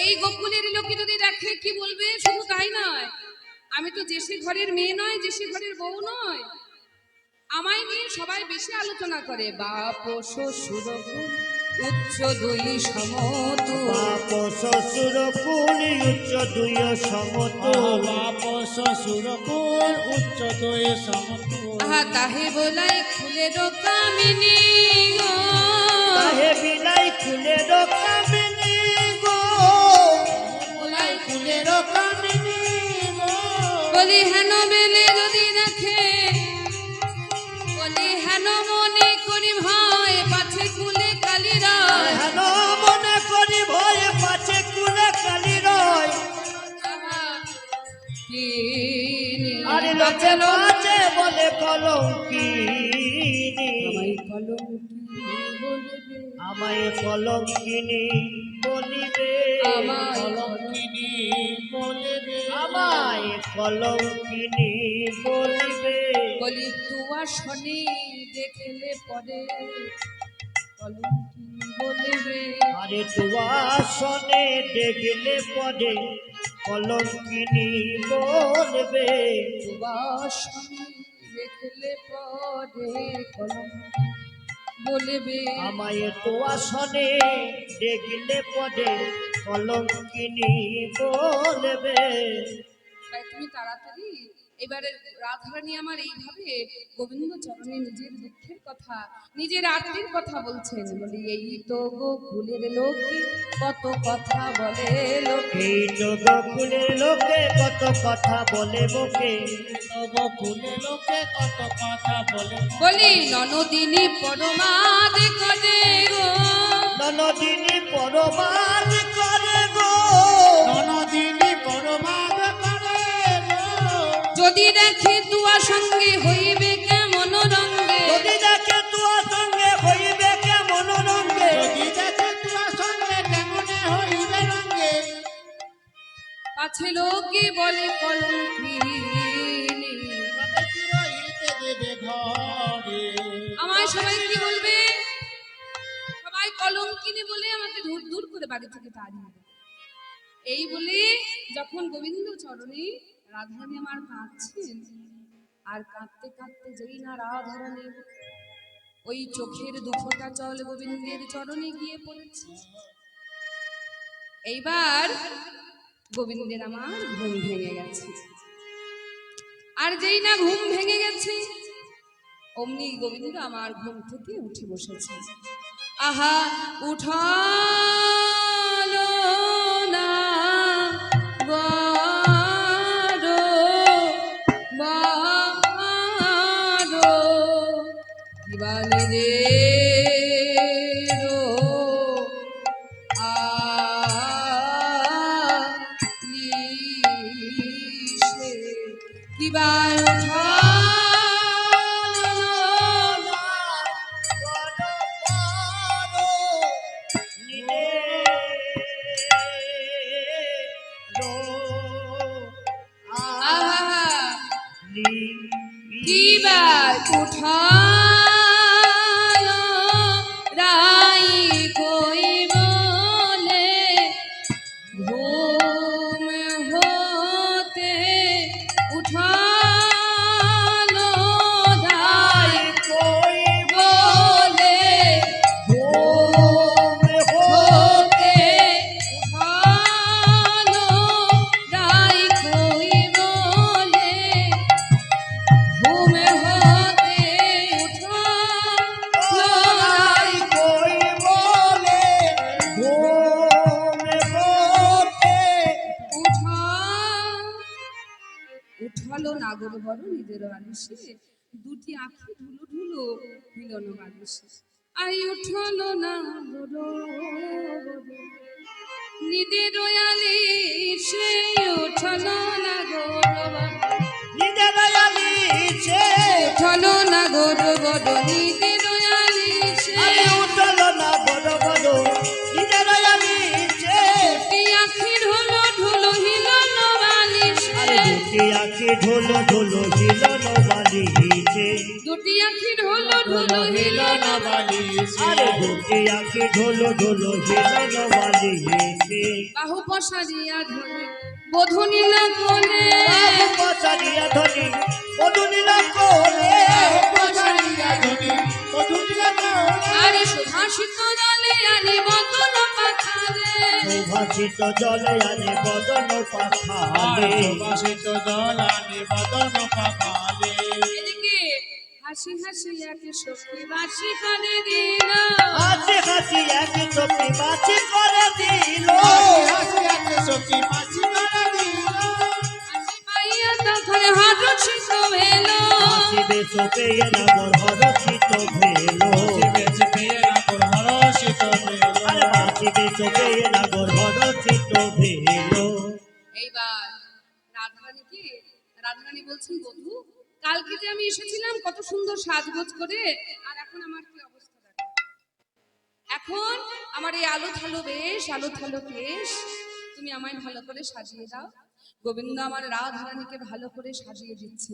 এই গোকুলের লোকে যদি দেখে কি বলবে? শুধু তাই নয়, আমি তো যে সে ঘরের মেয়ে নয়, যে সে ঘরের বউ নয়, আমায় নিয়ে সবাই বেশি আলোচনা করে। বাপ শ্বশুর উচ্চ দুই সমতুল, বাপ শ্বশুর কুল উচ্চ দুই সমতুল, বাপ শ্বশুর কুল উচ্চ দুই সমতুল। আহা তাহে বলাই ফুলের কামিনী গো, তাহে বিলাই ফুলের কামিনী গো, বলাই ফুলের কামিনী গো। বলি হেন বেলে যদি দেখে, বলি হেন মনে করি ভয় পাছে কুলে কালি রয়, হেন মনে করি ভয় পাছে কুলে কালি রয়। আরে লোকে পাছে বলে কলঙ্কিনী, আমায় কলঙ্কিনী বলিবে, কলঙ্কিনী বলিবে, আমায় কলঙ্কিনী বলিবে। বলি তুয়া শনি দেখলে পরে কলঙ্কিনী বলিবে। আরে দুয়াশনে দেখলে পরে কলঙ্কিনী বলবে, তুয়া শনি দেখলে পরে কলঙ্কিনী বলিবে। আমায় দুয়াশনে দেখলে পরে কলঙ্কিনী বলবে। তাই তুমি তাড়াতাড়ি এবারে রাধারানী আমার এইভাবে গোবিন্দ চরণে নিজের দুঃখের কথা, নিজের আত্মীর কথা বলছেন। বলি এই তো গোকুলের লোকে কত কথা বলে লোকে, এই তো গোকুলের লোকে কত কথা বলে বকে, গোকুলের লোকে কত কথা বলে। বলি ননদিনী পরমাদ করে গো, ননদিনী পরমাদ করে গো, ননদিনী পরমাদ করে গো। যদি দেখে তুয়া সঙ্গে হইবে কেমন রঙ্গে, যদি দেখে তোমার সঙ্গে হইবে কেমন রঙ্গে, যদি দেখে তোমার সঙ্গে কেমনে হইবে রঙ্গে, পাছে লোকে বলে কলঙ্কিনী। তবে কি রহিতে দেবে ঘরে। আমায় সবাই কি বলবে? সবাই কলঙ্কিনী বলে আমাকে দূর দূর করে বাড়ি থেকে তাড়িয়ে দেবে। এই বলে যখন গোবিন্দ চরণে রাধারানী আমার কাঁদছেন, আর কাঁদতে কাঁদতে যেই না রাধারানীর ওই চোখের দুঃখটা চল গোবিন্দের চরণে গিয়ে পড়েছে, এইবার গোবিন্দের আমার ঘুম ভেঙে গেছে। আর যেই না ঘুম ভেঙে গেছে, অমনি গোবিন্দ আমার ঘুম থেকে উঠে বসেছে। আহা উঠালো না বারো বারো দিবানি রে রো আলিশে দিবাই উঠা দিবার উঠালো রাই কই বলে ঘুম হতে উঠালো রাই কই বলে ঘুম হতে উঠালো রাই কই বলে ঘুম হতে উঠালো রাই কই বলে ঘুম হতে উঠালো নাগর বড় নিজের আলিশে, দুটি আঁখি ঢুলো ঢুলো মিলন বালিশে। আই উঠলো নাগর নিজের আলিশে, উঠলো নাগর নিজের আলিশে, উঠলো নাগর বড় নিজের আলিশে। আরে উঠলো না বড় বড় নিজের আলিশে, দুটি আঁখি ঢুলো ঢুলো হিলন বালিশে, আরে দুটি আঁখি ঢোলো ঢোলো হিলন বালিশে। এসে দুটি আখি ঢোলো ঢোলো হিল হিলো না বালিশে আরে দুটি আঁখি ঢোলো ঢোলো হিলো বালি এসে বাহু পশারিয়া ধরে বধূ নীলা কোলে পচারিয়া ধনি বধুনিলা কোলে পশারিয়া ধনি বধূনিলা কোলে আরে সুভাষিত জলে আনি বদন পাখারে সুভাষিত জলে আনে বদন আর পাখালে সুবাসিত জল আনি বদন পাখালে এদিকে হাসি হাসি একে সখী বাসি করে দিল হাসি হাসি এক চোখে বাছি করে দিল হাসি হাসি সখী মাছি করে দিল হাসি পাইয়া তখন হরষিত ভেল হাসিবে চোখে নাগর হরচিত ভেলো বেঁচে পেয়ে না তোর হরষিত পেল আরে হাসিবে চোখে নাগর হরচিত ভেলো এইবার রাধারানী বলছেন বধূ কালকে যে আমি এসেছিলাম কত সুন্দর সাজগোজ করে আর এখন আমার কি অবস্থা দেখো এখন আমার এই আলো থালো বেশ আলো থালো কেশ তুমি আমায় ভালো করে সাজিয়ে দাও গোবিন্দ আমার রাধারানীকে ভালো করে সাজিয়ে দিচ্ছে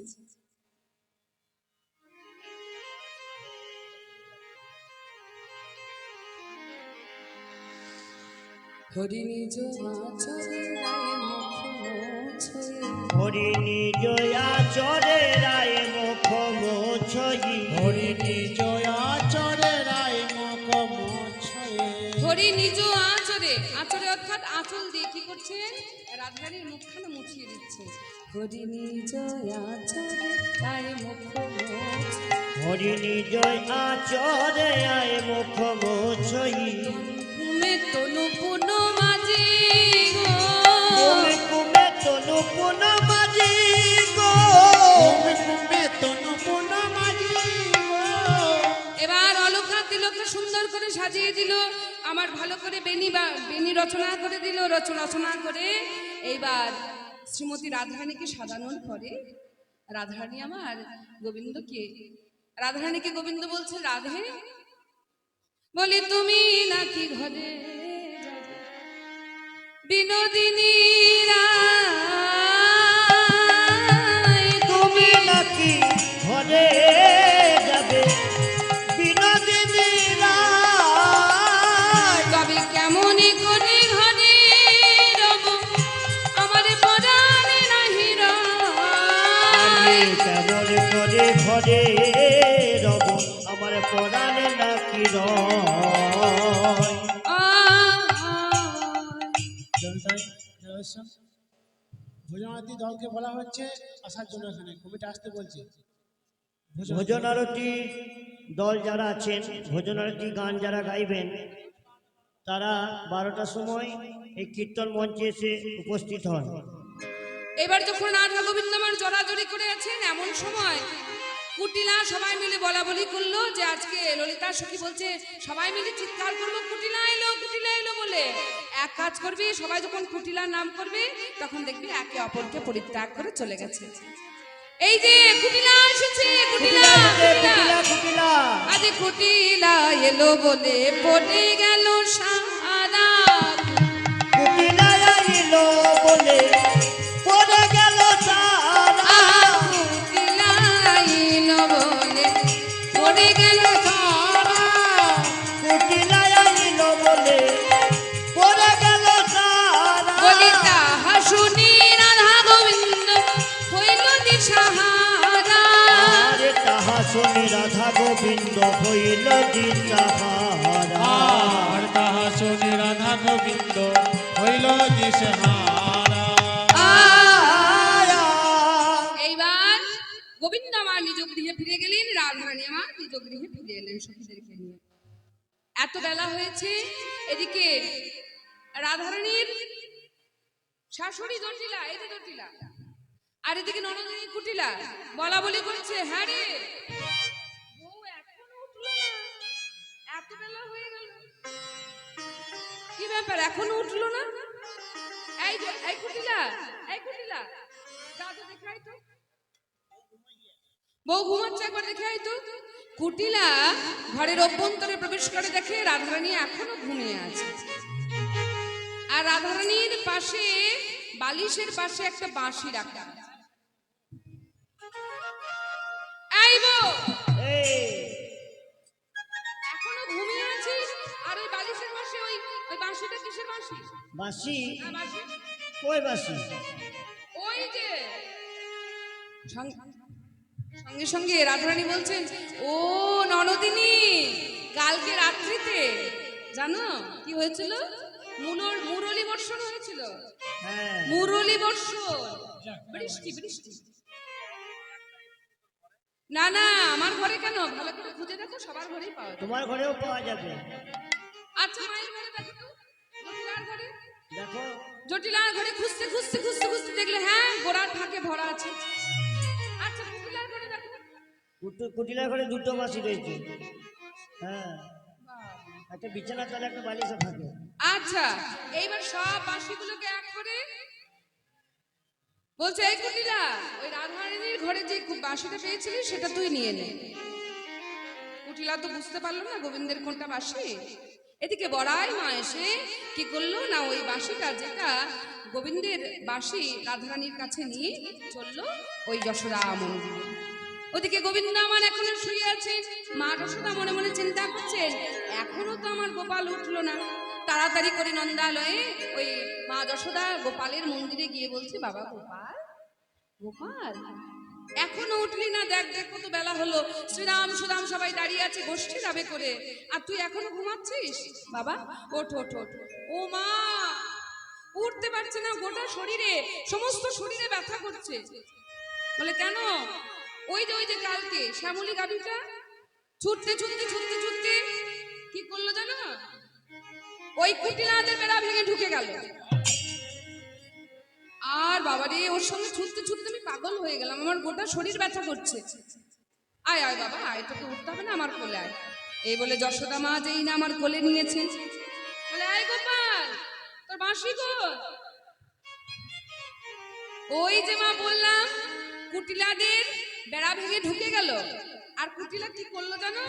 হরি নিজ আচরে রায়ে মুখ মোছয়ে হরিণী জয়া চরে রায় মুখ মোছই হরিণী জয়া চরে রায় মুখ মোছয়ে হরি নিজ আচরে আচরে অর্থাৎ আঁচল দিয়ে কি করছে রাধারানীর মুখখানা মুছিয়ে দিচ্ছে হরি নিজ আচরে রায়ে মুখ মোছয়ে হরিণী জয়া চরে রায় মুখ মোছই ঘুমে তনু পুন মাঝি গো কুমে কুমে তনু পুন মাঝি গো কুমে কুমে তনু পুন মাঝি এবার অলকা তিলকে সুন্দর করে সাজিয়ে দিল আমার ভালো করে বেনি রচনা করে দিল রচনা করে এইবার শ্রীমতী রাধারানীকে সাজানোর পরে রাধারানী আমার রাধারানীকে গোবিন্দ বলছে রাধে বলি তুমি নাকি ঘরে যাবে? বিনোদিনী রায় তুমি নাকি ঘরে যাবে বিনোদিনী রায় তবে কেমনই করে ঘরে রব আমার পরাণে নাহি আমি রয়। কেমন করে ঘরে রব আমার পরাণে নাকি রয় ভোজনার্থী দলকে বলা হচ্ছে আসার জন্য এখানে কমিটি আসতে বলছে ভোজনারতী দল যারা আছেন ভোজনারতী গান যারা গাইবেন তারা 12টার সময় এই কীর্তন মঞ্চে এসে উপস্থিত হন এবার যখন রাধা গোবিন্দ আমার জড়াজড়ি করে আছেন এমন সময় কুটিলা সবাই মিলে বলা বলি করলো যে আজকে ললিতা সখী বলছে সবাই মিলে চিৎকার করবো কুটিলা এলো বলে এক কাজ করবি সবাই যখন কুটিলার নাম করবে তখন দেখবি একে অপরকে পরিত্যাগ করে চলে গেছে এই যে কুটিলা এসেছে কুটিলা কুটিলা কুটিলা আজ কুটিলা এলো বলে পড়ে গেল সারা কুটিলা আইলো বলে পড়ে গেল সারা কুটিলা এলো বলে পড়ে গেল সারা কুটিলা আইলো বলে পড়ে গেল সারা বলি তাহা শুনি রাধা গোবিন্দ হইল দিশাহারা আরে তাহা শুনি রাধা গোবিন্দ হইল দিশাহারা আর তাহা শুনি রাধা গোবিন্দ হইল দিশহারা আয়া এইবার গোবিন্দ আমার নিজ গৃহে ফিরে গেলেন রাধারানী আমার নিজ গৃহে ফিরে এলেন সখীদেরকে নিয়ে এত বেলা হয়েছে এদিকে রাধারানীর শাশুড়ি জটিলা এই যে জটিলা আর এদিকে ননদিনী কুটিলা বলা বলি করছে হ্যাঁ রে বউ এখনো উঠলো না এত বেলা হয়ে গেল কি ব্যাপার এখনো উঠলো না এই কুটিলা যা তো দেখাই তো বউ ঘুমাচ্ছে একবার দেখে আই তো কুটিলা ঘরের অভ্যন্তরে প্রবেশ করে দেখে রাধারানী এখনো ঘুমিয়ে আছে আর রাধারানীর পাশে বালিশের পাশে একটা বাঁশি রাখা এই বউ এই এখনো ঘুমিয়ে আছিস? আর ওই বালিশের পাশে ওই ওই বাঁশিটা কিসের বাঁশি? বাসি হ্যাঁ, বাঁশি। কই বাসি? ওই যে সঙ্গে সঙ্গে রাধারানী বলছেন, ও ননদিনী, কালকে রাত্রিতে জানো কি হয়েছিল? মুরলী বর্ষণ হয়েছিল। হ্যাঁ মুরলী বর্ষণ, বৃষ্টি বৃষ্টি। না না, আমার ঘরে কেন? ভালো করে খুঁজে দেখো, সবার ঘরেই পাওয়া যায়। তোমার ঘরেও পাওয়া যাবে। আচ্ছা, মায়ের ঘরে দেখো তো, জটিলার ঘরে। দেখো জটিলার ঘরে খুঁজতে খুঁজতে খুঁজতে খুঁজতে দেখলে হ্যাঁ গোড়ার ফাঁকে ভরা আছে। আচ্ছা, কুটিলার ঘরে দেখো। কুটিলার ঘরে দুটো বাসি রয়েছে। হ্যাঁ, একটা বিছানা তলে একটা বালিশও থাকে। আচ্ছা, এইবার সব বাঁশিগুলোকে এক করে বলছে, এই কুটিলা, ওই রাধারানীর ঘরে যে বাঁশিটা পেয়েছিলি সেটা তুই নিয়ে নে। কুটিলা তো বুঝতে পারলো না গোবিন্দের কোনটা বাঁশি। এদিকে বড়াই মা এসে কি করলো না, ওই বাঁশিটা যেটা গোবিন্দের বাঁশি রাধারানীর কাছে নিয়ে চললো ওই যশোদা মন্দিরে। ওদিকে গোবিন্দ আমার এখনো শুয়ে আছে। মা যশোদা মনে মনে চিন্তা করছেন, এখনো তো আমার গোপাল উঠলো না। তাড়াতাড়ি করে নন্দালয়ে ওই মা যশোদা গোপালের মন্দিরে গিয়ে বলছে, বাবা গোপাল, গোপাল এখনো উঠলি না? দেখ দেখ কত বেলা হলো, শ্রীরাম সুদাম সবাই দাঁড়িয়ে আছে গোষ্ঠী যাবে করে, আর তুই এখনো ঘুমাচ্ছিস? বাবা ওঠ ওঠ ওঠ। ও মা, উঠতে পারছে না, গোটা শরীরে, সমস্ত শরীরে ব্যথা করছে। বলে কেন? ওই যে কালকে শ্যামলী গাভীটা ছুটতে ছুটতে ছুটতে ছুটতে কি করলো জানো? ওই কুটিলাদের বেড়া ভেঙে ঢুকে গেল। আর বাবারে, ওর সঙ্গে ছুটতে ছুটতে আমি পাগল হয়ে গেলাম, আমার গোটা শরীর ব্যথা করছে। আয় আয় বাবা আয়, তোকে উঠতে হবে না, আমার কোলে আয়। এই বলে যশোদা মা যেই না আমার কোলে নিয়েছে, বলে আয় গোপাল, তোর বাঁশি কই? ওই যে মা বললাম, কুটিলাদের বেড়া ভেঙে ঢুকে গেল। আর কুটিলা কি করলো জানো?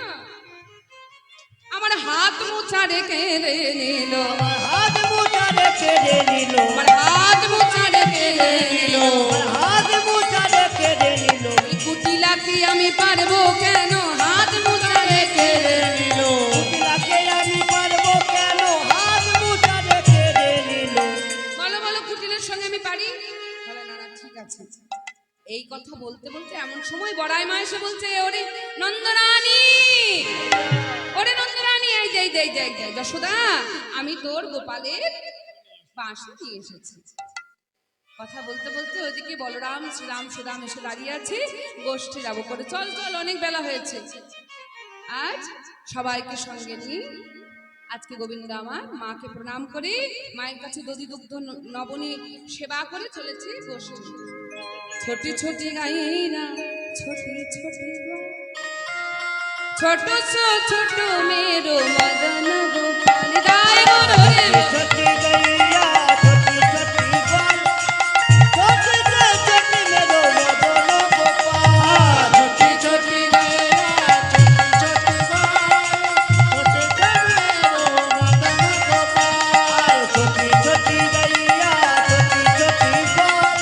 আমার হাত মোছা রেখে নিল, হাত মোটা রেখে নিল, আমার হাত মোছা রেখে নিল, হাত মোটা রেখে নিল। এই কুটিলাকে আমি পারবো কেন? হাত মোছা রেখে নিল। কুটিলাকে আমি পারবো কেন? হাত মোটা রেখে নিল। বলো বলো, কুটিলের সঙ্গে আমি পারি? বলে না না, ঠিক আছে। এই কথা বলতে বলতে এমন সময় বড়াই মা এসে বলছে, ওরে নন্দরানী, ওরে নন্দরানী, এই দেই দেই দেই দেই যশোদা, আমি তোর গোপালের বাঁশি নিয়ে এসেছি। কথা বলতে বলতে ওইদিকে বলরাম শ্রীরাম সুদাম এসে দাঁড়িয়ে আছে, গোষ্ঠী যাবো করে। চল চল, অনেক বেলা হয়েছে। আজ সবাইকে সঙ্গে নিয়ে আজকে গোবিন্দ আমার মাকে প্রণাম করে মায়ের কাছে দধি দুগ্ধ নবনী সেবা করে চলেছে গোষ্ঠী। ছোটি ছোটি গাইরা, ছোটি ছোটি ছোট ছোট মেরো মদন গোপাল, গায় গো রে छोटी गैया छोटी छोटी गोल, छोटी से छोटी मेरो मदन गोपाल। छोटी छोटी गैया छोटी छोटी गोल, छोटे से मेरो मदन गोपाल। छोटी छोटी गैया छोटी छोटी गोल,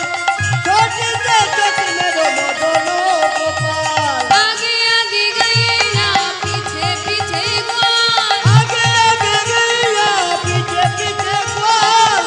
छोटी से छोटी मेरो मदन गोपाल। आगे आगे गैया पीछे पीछे गोल, आगे आगे गैया पीछे पीछे गोल,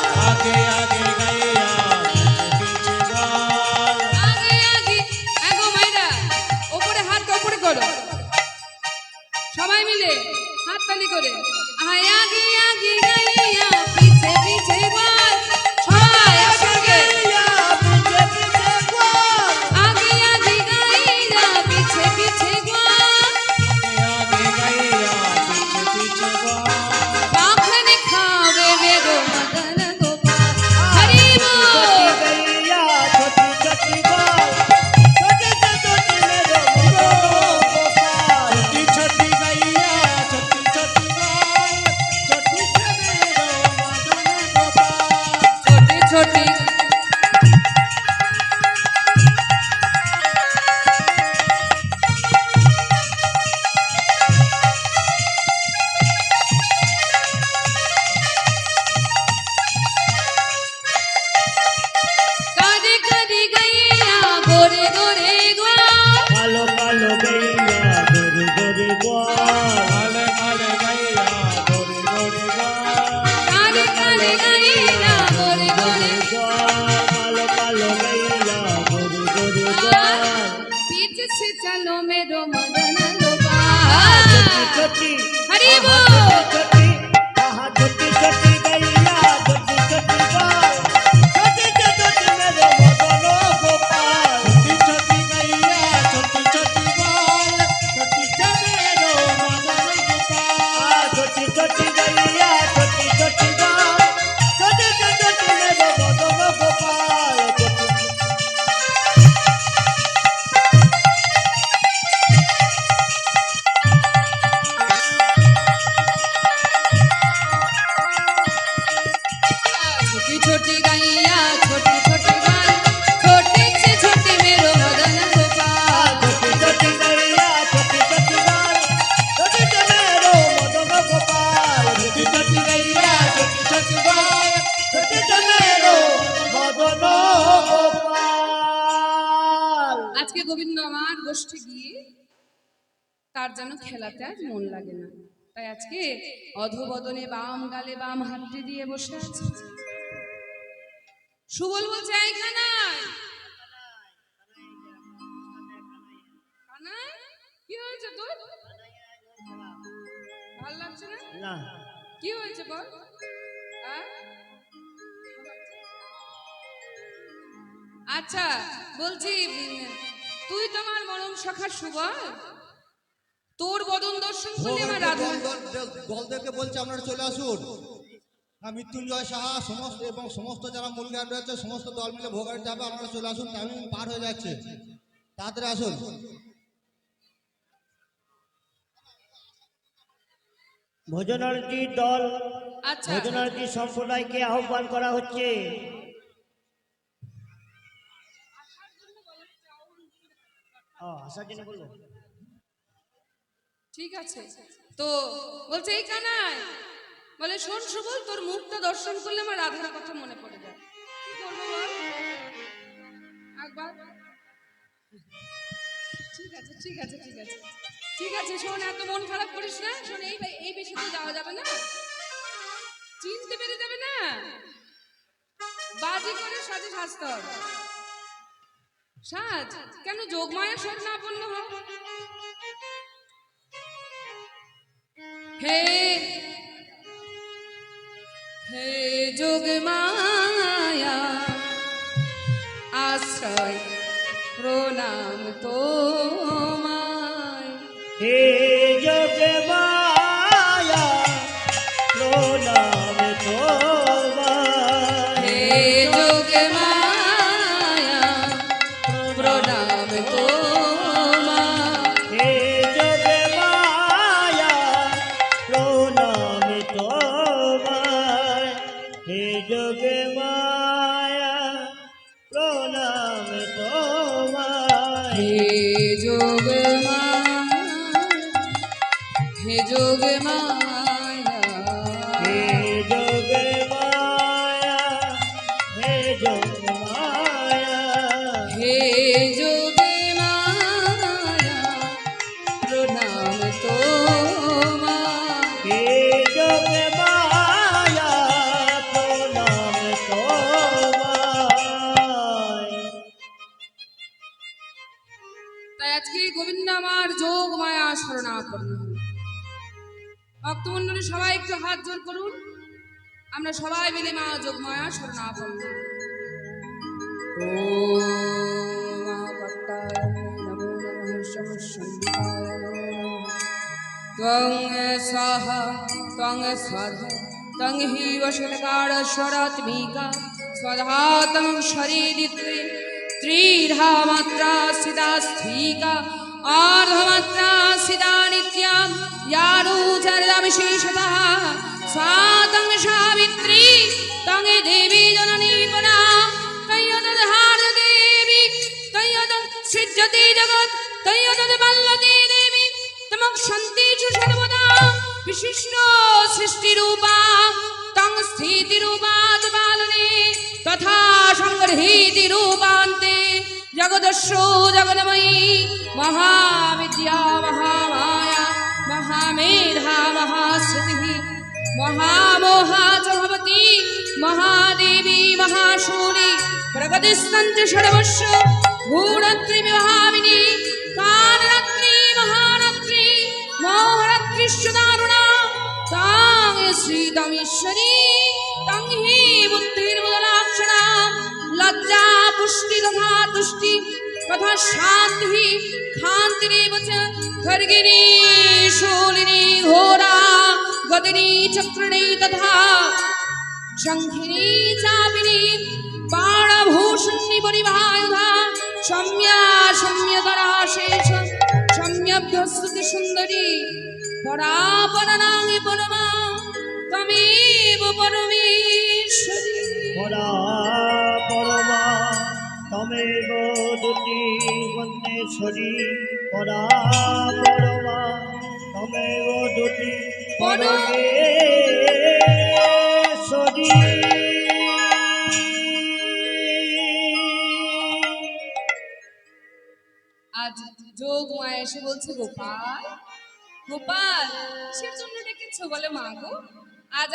মদন গোপাল छोटी हरि आहा, बोल छोटी आहा, छोटी छोटी गैया छोटी छोटी बाल छोटी छोटी मेरे मदन गोपाल छोटी छोटी गैया छोटी छोटी बाल छोटी छोटी रो मदन गोपाल छोटी छोटी गैया छोटी छोटी बाल छोटी छोटी मेरे मदन गोपाल छोटी छोटी गैया छोटी छोटी बाल छोटी से छोटी मेरो मदन गोपाल छोटी छोटी गैया छोटी छोटी बाल छोटी छोटी मेरो मदन गोपाल छोटी छोटी गैया छोटी छोटी बाल छोटी छोटी मेरो मदन गोपाल আজকে গোবিন্দ আমার গোষ্ঠী গিয়ে তার যেন খেলাতে আজ মন লাগে না, তাই আজকে অধবদনে বাম গালে বাম হাতটি দিয়ে বসে আছে। সুবল বলছে এই কানাই কানাই কি হয়েছে তোর? ভাল লাগছে না? না কি হয়েছে বল? আচ্ছা বলছি তুই তোমার মরম সখা সুবল, তোর বদন দর্শন করলে আমার রাধা দলদেরকে বলছে আপনারা চলে আসুন। মৃত্যুঞ্জয় সাহা সমস্ত এবং সমস্ত যারা মূল গান রয়েছে সমস্ত দল মিলে ভোগাড়ি যাবে, আপনারা চলে আসুন, টাইমিং পার হয়ে যাচ্ছে, তাড়াতাড়ি আসুন। ভোজনার্থী দল আচ্ছা ভোজনার্থী সম্প্রদায়কে আহ্বান করা হচ্ছে। আসার জন্য বলবো ঠিক আছে। তো বলছে এই কানাই বলে শোন সুবল, তোর মুখটা দর্শন করলে আমার রাধার কথা মনে পড়ে যায়, কি করবো বল? একবার ঠিক আছে ঠিক আছে ঠিক আছে ঠিক আছে শোন, এত মন খারাপ করিস না। শোন এই বেশি তো যাওয়া যাবে না, চিনতে পেরে যাবে না, বাজি করে সাজে সাজতে হবে। সাজ কেন যোগমায়া সব না পূর্ণ হোক? হে হে যোগমায়া আশ্রয় প্রণাম তোমায়, হে যোগ মায়া প্রণাম তোমায়, হে যোগমায়া প্রণাম তোমায়, হে যোগ মায়া প্রণাম তোমায়, হে যোগ মায়া প্রণাম তোমায়, হে যোগমায়া হে যোগমায়া হে যোগ মায়া, হে যোগ মায়া, হে যোগমায়া প্রণাম তোমায়। হে যোগ মায়া প্রণাম তোমায়। তাই আজকে গোবিন্দ আমার যোগ মায়া শরণাপন্ন হল। ভক্তমন্ডলী সবাই একটু হাত জোর করুন, আমরা সবাই মিলে মা যোগ মায়া শরণাপন্ন হই। ওম মা কর্তায় নমো নমঃ সমসন্দিতায় নমো ত্বং স্বাহা ত্বং স্বাধা ত্বং হি বশৎকারস্বরাত্মিকা स्वधा तं शरीरित्वे त्रिधा मात्रा सिदा स्थिका आर्धमात्रा सिदा नित्या यारूचरदा विशेषतः स्वातं सावित्री तं देवी जननी पुना तय्यदधार देवी तय्यद सृज्यते जगत् तय्यद बल्लते देवी तमक शान्ति च सर्वदा विशिष्ट सृष्टिरूपा तं स्थितिरूपात् पालने तथा संगृहीतिरूपान्ते जगदस्यो जगन्मयी महाविद्या महामाया महामेधा महाश्रुतिः महामोहा च भवति महादेवी महाशूली प्रगतिस्तञ्च सर्वस्य भूरत्रि विभाविनी कालरात्रि বিশ্ব দারুণা তাং শ্রীদমেশ্বরী তং হি বুদ্ধির্বদলাক্ষণা লজ্জা পুষ্টি তথা তুষ্টি তথা শান্তি খান্তিরেব চ খর্গিনী শূলিনী ঘোরা গদিনী চক্রিণী তথা শঙ্খিনী চাপিনী বাণভূষণী পরিবায়ুধা সম্যা সম্যদরা শেষ সম্যভ্যস্তুতি সুন্দরী পরাপরনাঙ্গি পরমা তমেব পরমেশ্বরী পরা পরমা তমেব দুতি বন্দেশ্বরী পরা পরমা তমেব দুতি পরমেশ্বরী। আজ যোগ মায়া এসে বলছে গোপাল গোপাল কিসের জন্য ডেকেছো বলে মা গো আজ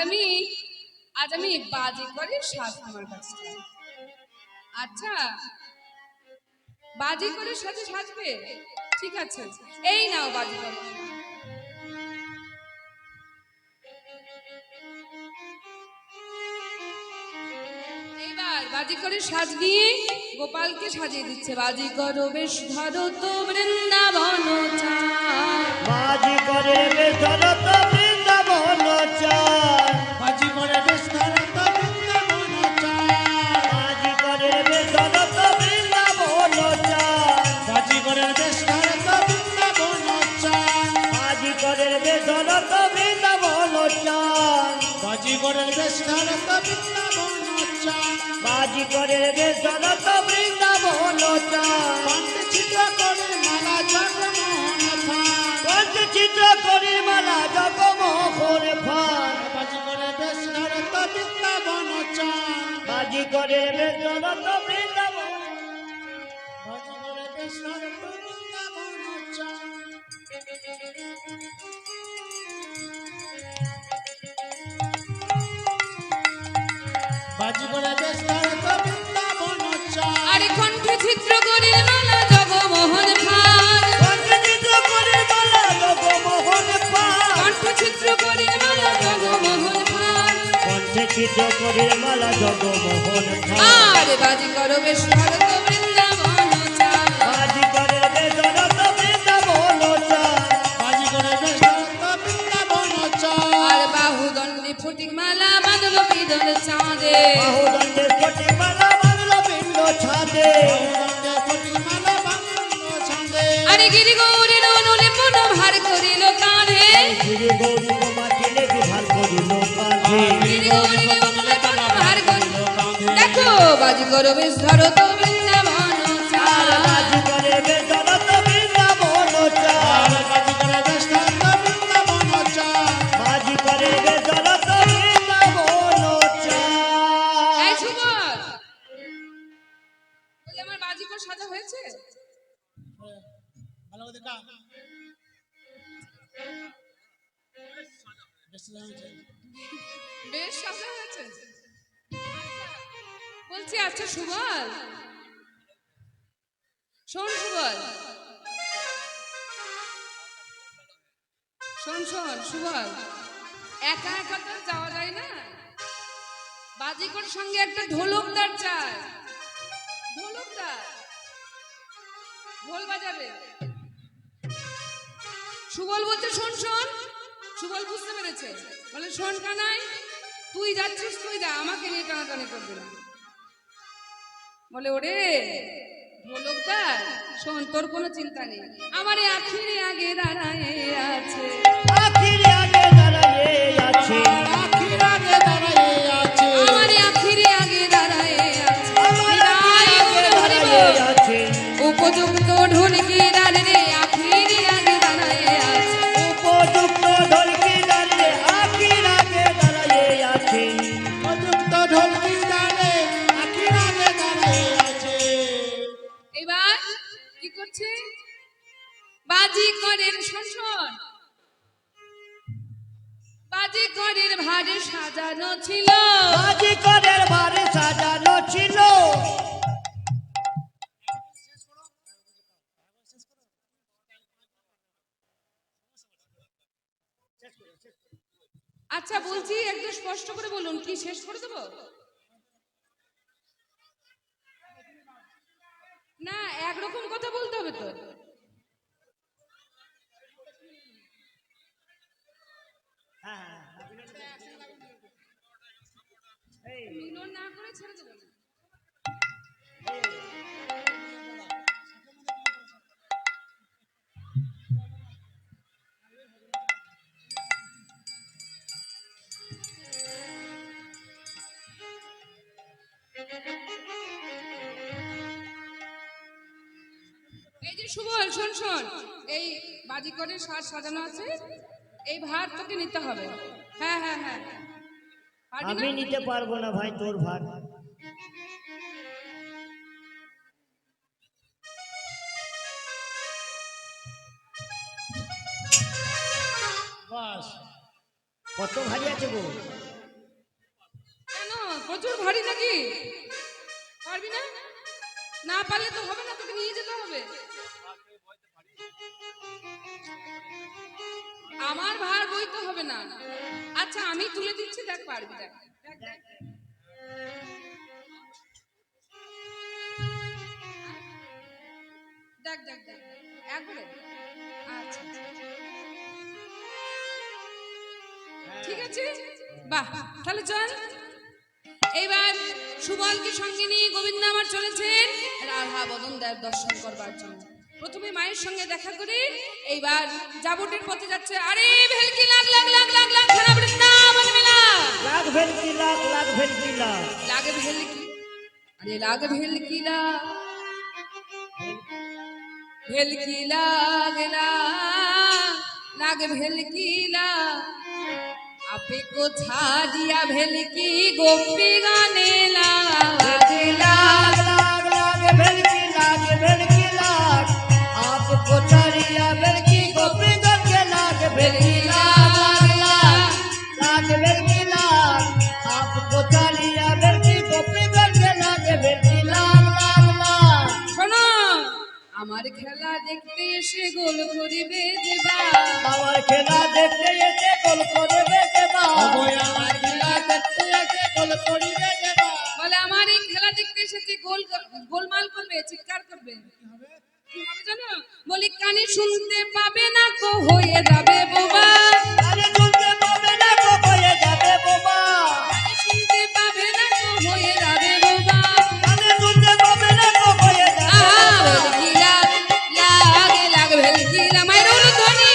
আমি বাজি করে সাজ আমার কাছে চাই। আচ্ছা বাজি করে সাজে সাজবে ঠিক আছে এই নাও বাজি করো। এইবার বাজি করে সাজ নিয়ে গোপালকে সাজিয়ে দিচ্ছে বাজি করো বেশ ধরো তো বৃন্দাবন চায়। বাজি করে বেশ ধরো তো বৃন্দাবন চায়। বাজি করে বেশ ধরো তো বৃন্দাবন চায়। বাজি করে বেশ ধরো তো বৃন্দাবন চায়। বাজি করে বেশ ধরো তো বৃন্দাবন চায়। বাজি করে বেশ ধরো তো বৃন্দাবন চায়। বাজি করে বেশ ধরো তো বৃন্দাবন চায়। বাজি করে বেশ ধরো তো বৃন্দাবন চায়। পঞ্চচিত্র করে মালা জগমোহন থান। পঞ্চচিত্র করে মালা জগমোহন ফান। বাজি করে বেশ ধরো তো বৃন্দাবন চায়। বাজি করে বেশ ধরো তো বৃন্দাবন। বাজি করে বেশ ধরো তো বৃন্দাবন চায়। বাজি করে বেশ ধরো তো বৃন্দাবন চায়। আরে কণ্ঠে চিত্র করে মালা জগমোহন ফান পঞ্চচিত্র করে মালা জগমোহন ফান। কণ্ঠে চিত্র করে মালা জগমোহন ফান পঞ্চচিত্র করে মালা জগমোহন ফান। আরে বাজি করো বেশ ধরো তো বৃন্দাবন চায়। বাজি করে বেশ ধরো তো বৃন্দাবন চায়। বাজি করে বেশ ধরো তো বৃন্দাবন চায়। আর বাহুদণ্ডে ফটিক মালা বাঁধলো পিদল চাঁদে বাহুদণ্ডে ফটিক মালা বাঁধলো পিণ্ড ছাদে। বাহুদণ্ডে ফটিক মালা বাঁধলো ছাঁদে। আরে গিরি গৌরীর অনুলে পুনঃ ভার করিল কাঁধে শ্রী গৌরী মাটিলে বিভার করিল কাঁধে। গিরি গৌরীর অনুলে পুনঃ ভার করিল দেখো বাজি করো বেশ ধরো তো বৃন্দাবন আর চায়। বাজি করে বেশ ধরো তো বৃন্দাবন চায়। বাজি করে বেশ ধরো তো বৃন্দাবন চায়। বাজি করে বেশ ধরো তো বৃন্দাবন এই চায়। সুবল বলে আমার বাজি করে সাজা হয়েছে ভালো করে দেখা। বেশ লাগছে। বেশ সাজা হয়েছে বলছি আচ্ছা সুবল শোন সুবল শোন শোন সুবল একা একা তো যাওয়া যায় না বাজিকর সঙ্গে একটা ঢোলকদার চাই ঢোলকদার ঢোল বাজাবে সুবল বলছে শোন শোন সুবল বুঝতে পেরেছে বলে শোন কানাই তুই যাচ্ছিস তুই যা আমাকে নিয়ে টানাটানি করবি না বলে ওরে ঢোলকদার শোন তোর কোনো চিন্তা নেই আমার এই আখিরে আগে দাঁড়ায় আছে আখিরে আগে দাঁড়ায়ে আছে। আখির আগে দাঁড়ায়ে আছে। আমার এই আখিরে আগে দাঁড়ায় আছে আমার হৃদয় আগে ওর হরিব। দাঁড়ায়ে আছে। উপযুক্ত ঢোলকি দাঁড়িয়ে আখিরে আগে দাঁড়ায় আছে উপযুক্ত ঢোলকি দাঁড়িয়ে আখির আগে দাঁড়ায়ে আছে। উপযুক্ত ঢোলকি দাঁড়ে আখির আগে দাঁড়ায়ে আছে। এবার কি করছে বাজি করের শোষণ বাজি করের ভারে সাজানো ছিল বাজি করের ভারে সাজানো ছিল। আচ্ছা বলছি একটু স্পষ্ট করে বলুন, কি শেষ করে দেবো? না, একরকম কথা বলতে হবে তো। হ্যাঁ মিলন না করে ছেড়ে দেবো না। এই যে সুবল, শোন শোন, এই বাজিকরের সাজ সাজানো আছে, এই ভার তোকে নিতে হবে। হ্যাঁ হ্যাঁ হ্যাঁ, পারবি আমি না? নিতে পারবো না ভাই তোর ভার। বাস কত ভারী আছে গো? কেন, প্রচুর ভারী নাকি? পারবি না? না পারলে তো হবে না, তোকে নিয়ে যেতে হবে। আমার ভার বইতে হবে না। আচ্ছা আমি তুলে দিচ্ছি, দেখ পারবি, দেখ দেখ দেখ। দেখ দেখ দেখ একবারে। আচ্ছা আচ্ছা। ঠিক আছে, বাহ, তাহলে চল। এইবার সুবলকে সঙ্গে নিয়ে গোবিন্দ আমার চলেছেন রাধা বদন দেব দর্শন করবার জন্য। প্রথমে মায়ের সঙ্গে দেখা করে এইবার যাবটের পথে যাচ্ছে। আরে ভেলকি লাগ লাগ লাগ লাগ লাগ সারা বৃন্দাবন মেলা। লাখ ভেলকি লাখ, লাখ ভেলকি লাখ। লাগে ভেলকি, আরে লাগ ভেলকি লাগ, ভেলকি লাগ লাগ লাগ ভেলকি লাগ। আপে को छाड़िया भेलकी गोपी गाने लागे लाग। लाख लाख भेलकी लाख, भेलकी लाख। आपको चरिया भेलकी गोपी गन के लाख भेलकी लाख लाख, लाख भेलकी लाख। आपको चरिया भेलकी गोपी गन के लाख भेलकी लाख लाख। শোনো, আমার খেলা দেখতে এসে গোল করিবে দেবা। আমার খেলা দেখতে এসে গোল করবে দেবা। আমার খেলা দেখতে এসে গোল করিবে দেবা। বলে আমার এই খেলা দেখতে এসেছে, গোলমাল করবে, চিৎকার করবে। কি হবে জানো? বলি কানে শুনতে পাবে না কো হয়ে যাবে বোবা। আরে শুনতে পাবে না গো হয়ে যাবে বোবা। কানে শুনতে পাবে না কো হয়ে যাবে বোবা। আরে শুনতে পাবে না গো হয়ে যাবে বোবা। ভেলকি লাগ লাগে লাগ ভেলকি লাগ, মায়ের হলো ধ্বনি।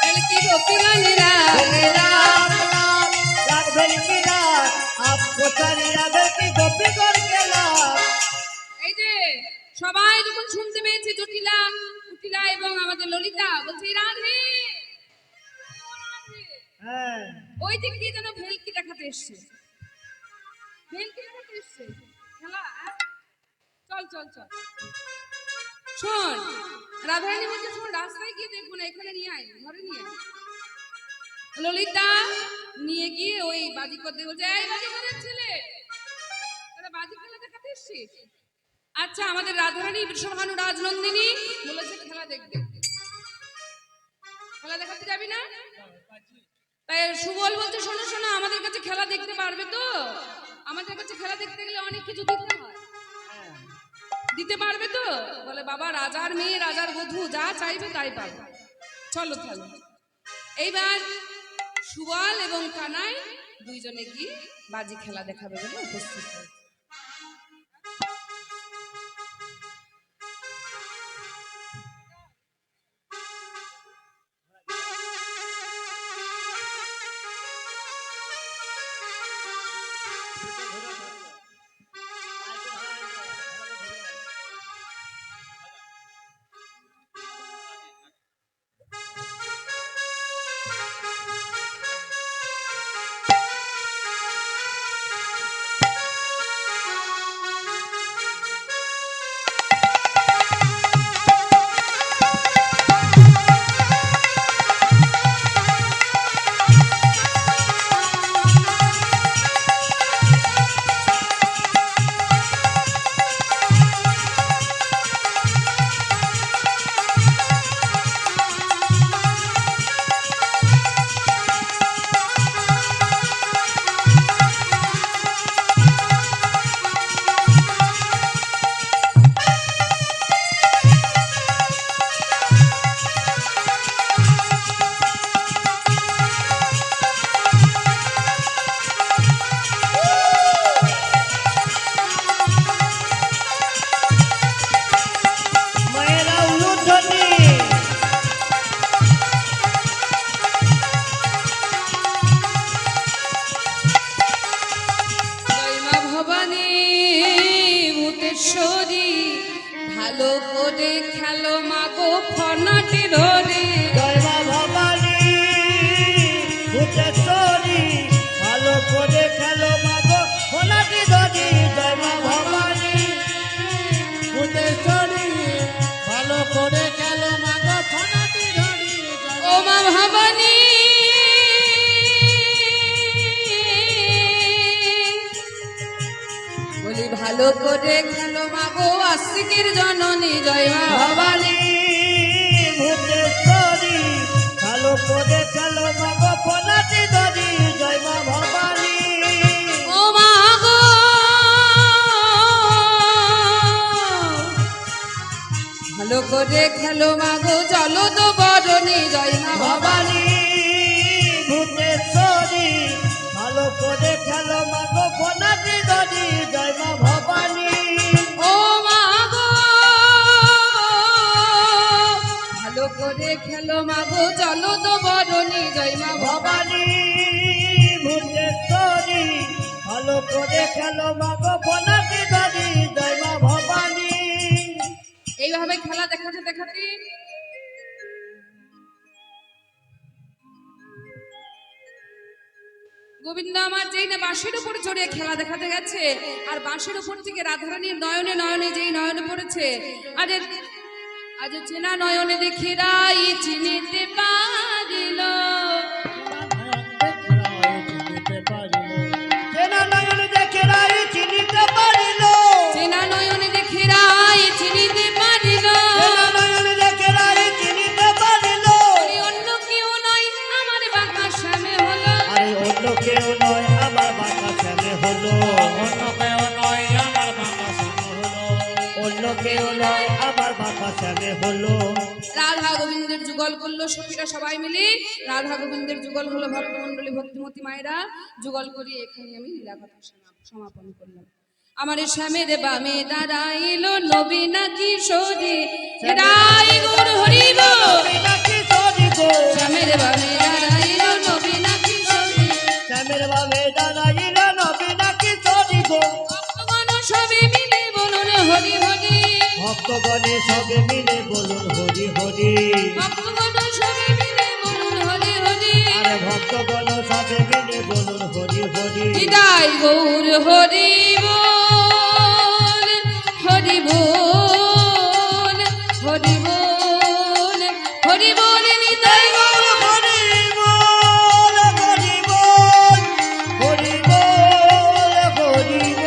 ভেলকি গোপী গানে লাগে লাগ। लाख लाख भेलकी लाख। आपको चरिया भेलकी गोपी गन के लाख। এই যে সবাই যখন শুনতে পেয়েছে, জটিলা কুটিলা এবং আমাদের ললিতা বলছে রাধে, ও রাধে। হ্যাঁ ওই যে কি যেন ভেলকি দেখাতে এসছে, ভেলকি দেখাতে এসছে খেলা। চল চল চল, শোন রাধারানী বলছে শোন, রাস্তায় গিয়ে দেখবো না, এখানে নিয়ে আয়, ঘরে নিয়ে আয়। ললিতা নিয়ে গিয়ে ওই বাজি করতে বলছে, এই বাজি করার ছেলে, তোরা বাজি খেলা দেখাতে এসছিস? আচ্ছা আমাদের রাধারানী বিশ্বভানু রাজনন্দিনী বলেছে খেলা দেখবে, খেলা দেখাতে যাবি না? তাই সুবল বলছে শোনো শোনো, আমাদের কাছে খেলা দেখতে পারবে তো? আমাদের কাছে খেলা দেখতে গেলে অনেক কিছু দিতে হয়, দিতে পারবে তো? বলে বাবা, রাজার মেয়ে রাজার বধূ, যা চাইবে তাই পাবে, চলো চলো। এইবার সুবল এবং কানাই দুইজনে গিয়ে বাজি খেলা দেখাবে বলে উপস্থিত হয়। ভুতেশ্বরী ভালো করে খেলো মাগো ফনাটি ধরে জয় মা ভবানী ভূতেশ্বরী ভালো করে খেলো মাগো ফোনাটি ধরি জয় মা ভবানী ভূতেশ্বরী ভালো করে খেলো মাগো ফোনাটি ধরি ও মা ভবানী বলি ভালো করে খেলো মাগো আস্তিকের জননী জয় মা ভবানী ভবানী ভূতেশ্বরী ভালো করে খেলো মাগো ফোনাটি ধরি জয় মা ভবানী ও মা গো ভালো করে খেলো মাগো চলো তো বরণী জয় মা ভবানী ভবানী ভূতেশ্বরী ভালো করে খেলো মাগো ফোনাটি ধরি জয় মা ভবানী ও মা গো ভালো করে খেলো মাগো চলো তো বরণী জয় মা ভবানী ভবানী ভূতেশ্বরী ভালো করে খেলো মাগো ফোনাটি ধরি জয় মা ভবানী এইভাবে খেলা দেখাতে দেখাতে গোবিন্দ আমার যেই না বাঁশের উপর চড়ে খেলা দেখাতে গেছে আর বাঁশের উপর থেকে রাধারানীর নয়নে নয়নে যেই নয়নে পড়েছে আজ আজ চেনা নয়নে দেখে রাই চিনিতে পারিল চেনা নয়ন দেখে রাই চিনিতে পারিল চেনা নয়নে দেখে রাই চিনিতে পারিল চেনা নয়ন দেখে রাই চিনিতে পারিল ওরে অন্য কেউ নয় আমার বাঁকা সামনে হলো আরে অন্য কেউ নয় আমার বাঁকা ছেলে হলো অন্য কেউ নয় আমার বাঁকা সামনে হলো অন্য কেউ নয় আমার বাঁকা ছেলে হলো রাধা গোবিন্দের যুগল করলো সখীরা সবাই মিলে রাধা গোবিন্দের যুগল হলো ভক্তমন্ডলী ভক্তিমতী মায়েরা যুগল করি এখানে আমি লীলাকথা সমাপন করলাম আমার শ্যামের বামে দাঁড়াইলো নবীনা কিশোরী রাই গুর হরিব নাকি সরি গো শ্যামের বামে দাঁড়াইলো নবীনা কিশোরী শ্যামের বাবে দাঁড়াইল নবী নাকি সরি গো ভক্তগণ সবে মিলে বলুন হরি হরি ভক্তগণে সবে মিলে বলুন হরি হরি ভক্তগণ সবে মিলে বলুন হরি হরি আরে ভক্তগণ সবে মিলে বলুন হরি হরি হৃদয় গৌর হরি বল হরি বল হরি বল হরি বল হৃদয় গৌর হরি বল হরি বল হরি বল হরি বল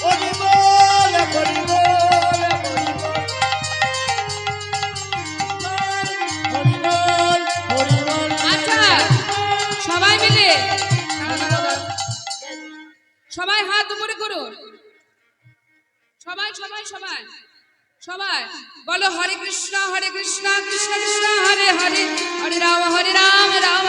হরি বল হরি বল হরি বল হরি বল হরি বল আচ্ছা সবাই মিলে সবাই হাত উপরে করুন সবাই সবাই সবাই সবাই বলো হরে কৃষ্ণ কৃষ্ণ কৃষ্ণ হরে হরে হরে রাম রাম